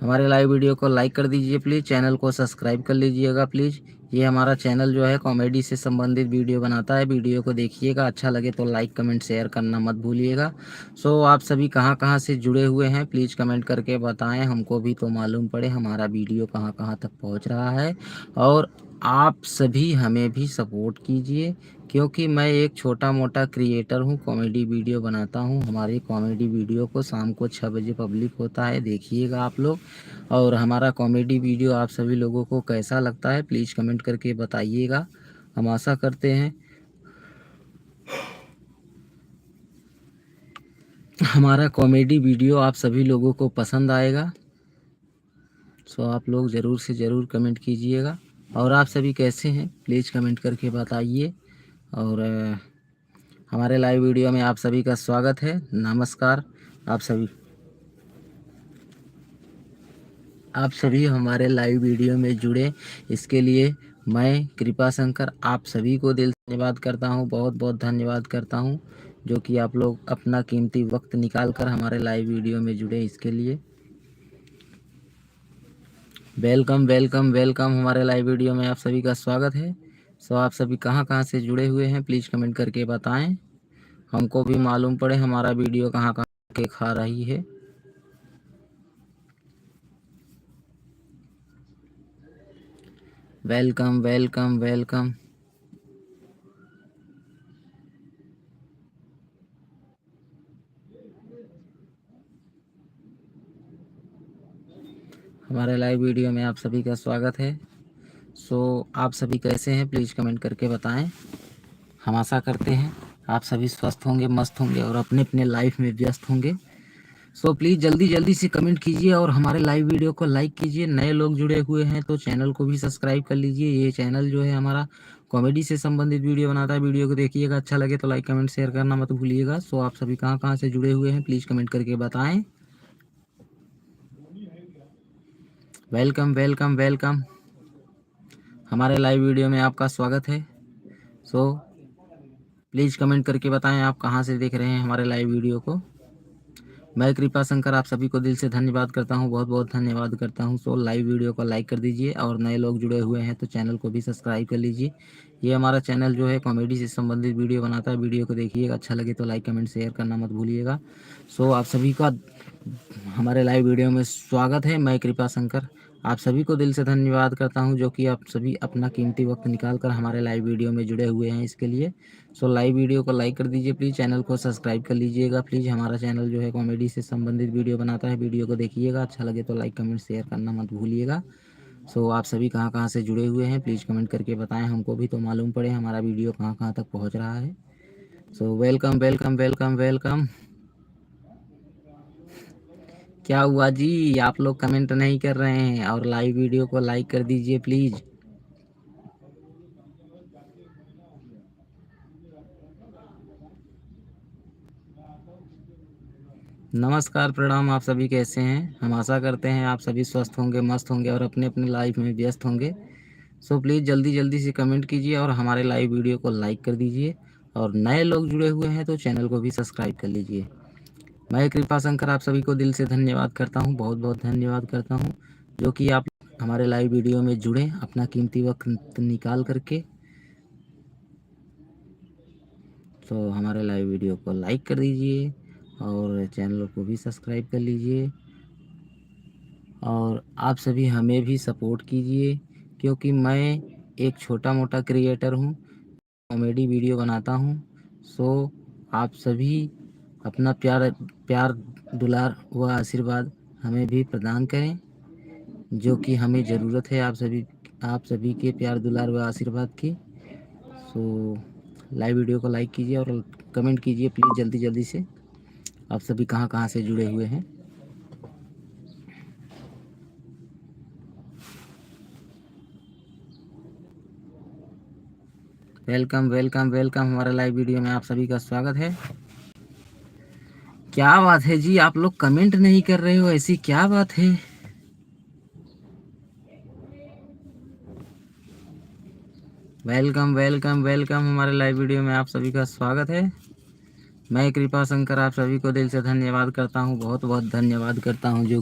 हमारे live video को like कर दीजिए प्लीज़, चैनल को सब्सक्राइब कर लीजिएगा प्लीज़। ये हमारा चैनल जो है कॉमेडी से संबंधित वीडियो बनाता है। वीडियो को देखिएगा, अच्छा लगे तो लाइक कमेंट शेयर करना मत भूलिएगा। आप सभी कहाँ कहाँ से जुड़े हुए हैं प्लीज़ कमेंट करके बताएं, हमको भी तो मालूम पड़े हमारा वीडियो कहाँ कहाँ तक पहुँच रहा है। और आप सभी हमें भी सपोर्ट कीजिए, क्योंकि मैं एक छोटा मोटा क्रिएटर हूँ, कॉमेडी वीडियो बनाता हूँ। हमारी कॉमेडी वीडियो को शाम को 6 बजे पब्लिक होता है, देखिएगा आप लोग। और हमारा कॉमेडी वीडियो आप सभी लोगों को कैसा लगता है प्लीज़ कमेंट करके बताइएगा। हम आशा करते हैं हमारा कॉमेडी वीडियो आप सभी लोगों को पसंद आएगा। आप लोग ज़रूर से ज़रूर कमेंट कीजिएगा। और आप सभी कैसे हैं प्लीज़ कमेंट करके बताइए। और हमारे लाइव वीडियो में आप सभी का स्वागत है। नमस्कार। आप सभी हमारे लाइव वीडियो में जुड़े, इसके लिए मैं कृपा शंकर आप सभी को दिल से धन्यवाद करता हूं, बहुत बहुत धन्यवाद करता हूं, जो कि आप लोग अपना कीमती वक्त निकाल कर हमारे लाइव वीडियो में जुड़े। इसके लिए वेलकम वेलकम वेलकम। हमारे लाइव वीडियो में आप सभी का स्वागत है। आप सभी कहां कहां से जुड़े हुए हैं प्लीज़ कमेंट करके बताएं, हमको भी मालूम पड़े हमारा वीडियो कहां कहां के खा रही है। Welcome welcome welcome. हमारे लाइव वीडियो में आप सभी का स्वागत है। आप सभी कैसे हैं प्लीज़ कमेंट करके बताएं। हम आशा करते हैं आप सभी स्वस्थ होंगे, मस्त होंगे और अपने अपने लाइफ में व्यस्त होंगे। प्लीज़ जल्दी जल्दी से कमेंट कीजिए और हमारे लाइव वीडियो को लाइक कीजिए। नए लोग जुड़े हुए हैं तो चैनल को भी सब्सक्राइब कर लीजिए। ये चैनल जो है हमारा कॉमेडी से संबंधित वीडियो बनाता है। वीडियो को देखिएगा, अच्छा लगे तो लाइक कमेंट शेयर करना मत भूलिएगा। आप सभी कहाँ कहाँ से जुड़े हुए हैं प्लीज़ कमेंट करके बताएं। Welcome welcome welcome. हमारे लाइव वीडियो में आपका स्वागत है। प्लीज़ कमेंट करके बताएं आप कहां से देख रहे हैं हमारे लाइव वीडियो को। मैं कृपा शंकर आप सभी को दिल से धन्यवाद करता हूं, बहुत बहुत धन्यवाद करता हूं। लाइव वीडियो को लाइक कर दीजिए और नए लोग जुड़े हुए हैं तो चैनल को भी सब्सक्राइब कर लीजिए। ये हमारा चैनल जो है कॉमेडी से संबंधित वीडियो बनाता है। वीडियो को देखिएगा, अच्छा लगे तो लाइक कमेंट शेयर करना मत भूलिएगा। आप सभी का हमारे लाइव वीडियो में स्वागत है। मैं कृपा शंकर आप सभी को दिल से धन्यवाद करता हूं, जो कि आप सभी अपना कीमती वक्त निकाल कर हमारे लाइव वीडियो में जुड़े हुए हैं। इसके लिए लाइव वीडियो को लाइक कर दीजिए प्लीज़, चैनल को सब्सक्राइब कर लीजिएगा प्लीज़। हमारा चैनल जो है कॉमेडी से संबंधित वीडियो बनाता है। वीडियो को देखिएगा, अच्छा लगे तो लाइक कमेंट शेयर करना मत भूलिएगा। आप सभी कहाँ कहाँ से जुड़े हुए हैं प्लीज़ कमेंट करके बताएं, हमको भी तो मालूम पड़े हमारा वीडियो कहाँ कहाँ तक पहुँच रहा है। Welcome welcome welcome welcome. क्या हुआ जी, आप लोग कमेंट नहीं कर रहे हैं और लाइव वीडियो को लाइक कर दीजिए प्लीज़। नमस्कार, प्रणाम। आप सभी कैसे हैं? हम आशा करते हैं आप सभी स्वस्थ होंगे, मस्त होंगे और अपने अपने लाइफ में व्यस्त होंगे। प्लीज़ जल्दी जल्दी से कमेंट कीजिए और हमारे लाइव वीडियो को लाइक कर दीजिए। और नए लोग जुड़े हुए हैं तो चैनल को भी सब्सक्राइब कर लीजिए। मैं कृपा शंकर आप सभी को दिल से धन्यवाद करता हूं, बहुत बहुत धन्यवाद करता हूं, जो कि आप हमारे लाइव वीडियो में जुड़े अपना कीमती वक्त निकाल करके। हमारे लाइव वीडियो को लाइक कर दीजिए और चैनल को भी सब्सक्राइब कर लीजिए। और आप सभी हमें भी सपोर्ट कीजिए, क्योंकि मैं एक छोटा मोटा क्रिएटर हूँ, कॉमेडी वीडियो बनाता हूँ। आप सभी अपना प्यार प्यार दुलार व आशीर्वाद हमें भी प्रदान करें, जो कि हमें ज़रूरत है आप सभी के प्यार दुलार व आशीर्वाद की। लाइव वीडियो को लाइक कीजिए और कमेंट कीजिए प्लीज़ जल्दी जल्दी से। आप सभी कहाँ कहाँ से जुड़े हुए हैं। Welcome welcome welcome. हमारे लाइव वीडियो में आप सभी का स्वागत है। क्या बात है जी, आप लोग कमेंट नहीं कर रहे हो, ऐसी क्या बात है? Welcome welcome welcome. हमारे लाइव वीडियो में आप सभी का स्वागत है। मैं कृपा शंकर आप सभी को दिल से धन्यवाद करता हूं, बहुत बहुत धन्यवाद करता हूं, जो कि